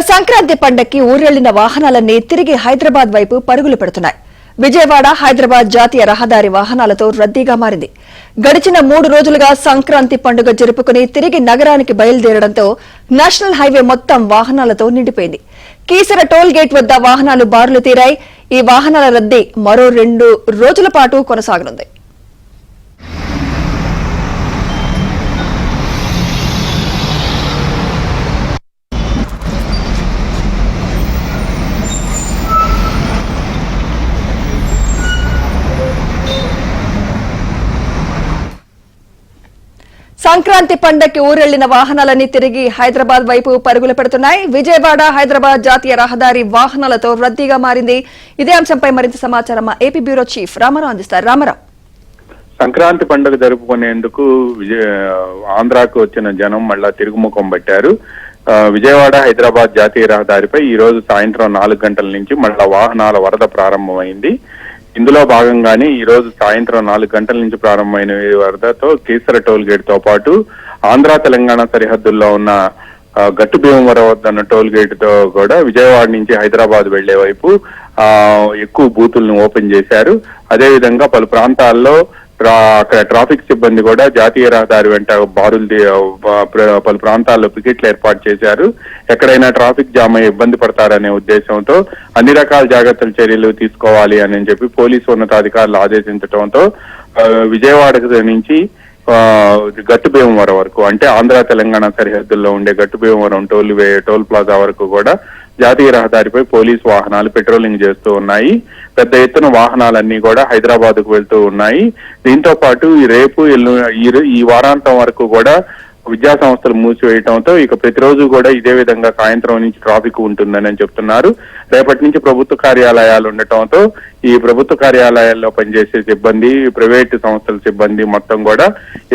సంక్రాంతి పండక్కి ఊరెళ్లిన వాహనాలన్నీ తిరిగి హైదరాబాద్ వైపు పరుగులు పెడుతున్నాయి. విజయవాడ హైదరాబాద్ జాతీయ రహదారి వాహనాలతో రద్దీగా మారింది. గడిచిన 3 రోజులుగా సంక్రాంతి పండుగ జరుపుకుని తిరిగి నగరానికి బయలుదేరడంతో నేషనల్ హైవే మొత్తం వాహనాలతో నిండిపోయింది. కీసర టోల్ గేట్ వద్ద వాహనాలు బారులు తీరాయి. ఈ వాహనాల రద్దీ మరో 2 రోజుల పాటు కొనసాగనుంది. సంక్రాంతి పండక్కి ఊరెళ్లిన వాహనాలన్నీ తిరిగి హైదరాబాద్ వైపు పరుగులు పెడుతున్నాయి. విజయవాడ హైదరాబాద్ జాతీయ రహదారి వాహనాలతో రద్దీగా మారింది. ఇదే అంశంపై మరింత సమాచారం మా ఏపీ బ్యూరో చీఫ్ రామారావు అందిస్తారు. రామారావు, సంక్రాంతి పండుగ జరుపుకునేందుకు ఆంధ్రాకు వచ్చిన జనం మళ్ళా తిరుగుముఖం పట్టారు. విజయవాడ హైదరాబాద్ జాతీయ రహదారిపై ఈ రోజు సాయంత్రం 4 గంటల నుంచి మళ్ళా వాహనాల వరద ప్రారంభమైంది. ఇందులో భాగంగానే ఈ రోజు సాయంత్రం 4 గంటల నుంచి ప్రారంభమైన వరదతో కీసర టోల్ గేట్ తో పాటు ఆంధ్ర తెలంగాణ సరిహద్దుల్లో ఉన్న గట్టు భీమవరం వద్ద టోల్ గేట్ తో కూడా విజయవాడ నుంచి హైదరాబాద్ వెళ్లే వైపు ఎక్కువ బూతులను ఓపెన్ చేశారు. అదేవిధంగా పలు ప్రాంతాల్లో అక్కడ ట్రాఫిక్ సిబ్బంది కూడా జాతీయ రహదారి వెంట పలు ప్రాంతాల్లో పికెట్లు ఏర్పాటు చేశారు. ఎక్కడైనా ట్రాఫిక్ జామ్ అయ్యి ఇబ్బంది పడతారనే ఉద్దేశంతో అన్ని రకాల జాగ్రత్తల చర్యలు తీసుకోవాలి అని చెప్పి పోలీసు ఉన్నతాధికారులు ఆదేశించడంతో విజయవాడ నుంచి గట్టు భీమవరం వరకు, అంటే ఆంధ్ర తెలంగాణ సరిహద్దుల్లో ఉండే గట్టు భీమవరం టోల్ ప్లాజా వరకు కూడా జాతీయ రహదారిపై పోలీసు వాహనాలు పెట్రోలింగ్ చేస్తూ ఉన్నాయి. పెద్ద ఎత్తున వాహనాలన్నీ కూడా హైదరాబాద్ కు వెళ్తూ ఉన్నాయి. దీంతో పాటు రేపు ఈ వారాంతం వరకు కూడా విద్యా సంస్థలు మూసివేయడంతో ఇక ప్రతిరోజు కూడా ఇదే విధంగా సాయంత్రం నుంచి ట్రాఫిక్ ఉంటుందని చెప్తున్నారు. రేపటి నుంచి ప్రభుత్వ కార్యాలయాలు ఉండటంతో ఈ ప్రభుత్వ కార్యాలయాల్లో పనిచేసే సిబ్బంది, ప్రైవేటు సంస్థల సిబ్బంది మొత్తం కూడా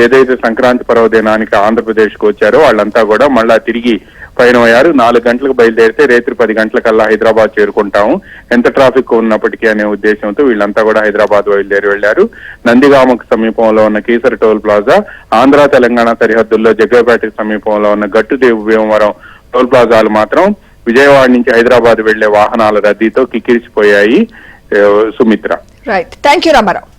ఏదైతే సంక్రాంతి పర్వదినానికి ఆంధ్రప్రదేశ్ కు వచ్చారో వాళ్ళంతా కూడా మళ్ళా తిరిగి పయనమయ్యారు. 4 గంటలకు బయలుదేరితే రేత్రి 10 గంటలకల్లా హైదరాబాద్ చేరుకుంటాము, ఎంత ట్రాఫిక్ ఉన్నప్పటికీ అనే ఉద్దేశంతో వీళ్ళంతా కూడా హైదరాబాద్ బయలుదేరి వెళ్లారు. నందిగామకు సమీపంలో ఉన్న కీసర టోల్ ప్లాజా, ఆంధ్ర తెలంగాణ సరిహద్దుల్లో జగ్గైపేటకు సమీపంలో ఉన్న గట్టు భీమవరం టోల్ ప్లాజాలు మాత్రం విజయవాడ నుంచి హైదరాబాద్ వెళ్లే వాహనాల రద్దీతో కిక్కిరిసిపోయాయి. Sumitra, right, thank you Ramarao.